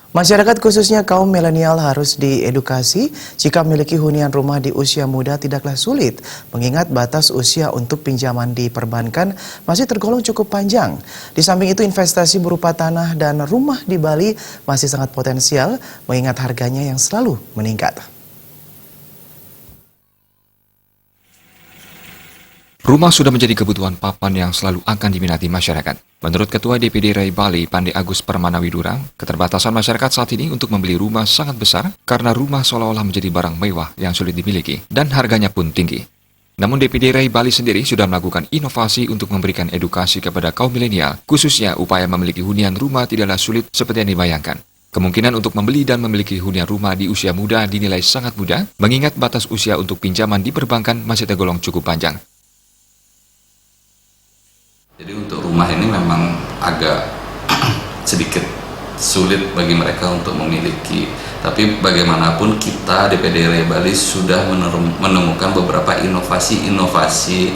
Masyarakat khususnya kaum milenial harus diedukasi jika memiliki hunian rumah di usia muda tidaklah sulit, mengingat batas usia untuk pinjaman di perbankan masih tergolong cukup panjang. Di samping itu, investasi berupa tanah dan rumah di Bali masih sangat potensial, mengingat harganya yang selalu meningkat. Rumah sudah menjadi kebutuhan papan yang selalu akan diminati masyarakat. Menurut Ketua DPD RAI Bali, Pandey Agus Permanawidura, keterbatasan masyarakat saat ini untuk membeli rumah sangat besar karena rumah seolah-olah menjadi barang mewah yang sulit dimiliki dan harganya pun tinggi. Namun DPD RAI Bali sendiri sudah melakukan inovasi untuk memberikan edukasi kepada kaum milenial, khususnya upaya memiliki hunian rumah tidaklah sulit seperti yang dibayangkan. Kemungkinan untuk membeli dan memiliki hunian rumah di usia muda dinilai sangat mudah, mengingat batas usia untuk pinjaman di perbankan masih tergolong cukup panjang. Jadi untuk rumah ini memang agak sedikit sulit bagi mereka untuk memiliki. Tapi bagaimanapun kita DPD RAI Bali sudah menemukan beberapa inovasi-inovasi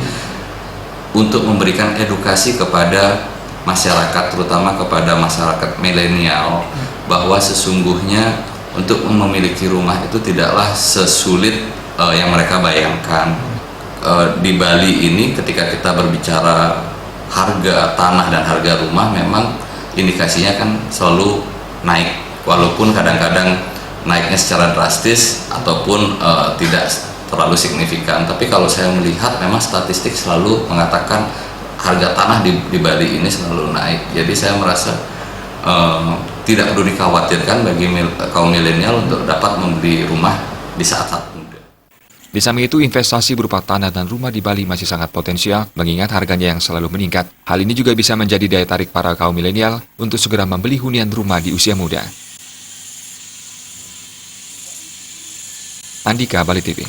untuk memberikan edukasi kepada masyarakat, terutama kepada masyarakat milenial, bahwa sesungguhnya untuk memiliki rumah itu tidaklah sesulit yang mereka bayangkan. Di Bali ini ketika kita berbicara harga tanah dan harga rumah, memang indikasinya kan selalu naik, walaupun kadang-kadang naiknya secara drastis ataupun tidak terlalu signifikan. Tapi kalau saya melihat memang statistik selalu mengatakan harga tanah di Bali ini selalu naik. Jadi saya merasa tidak perlu dikhawatirkan bagi kaum milenial untuk dapat membeli rumah di saat-saat muda. Di samping itu, investasi berupa tanah dan rumah di Bali masih sangat potensial, mengingat harganya yang selalu meningkat. Hal ini juga bisa menjadi daya tarik para kaum milenial untuk segera membeli hunian rumah di usia muda. Andika, Bali TV.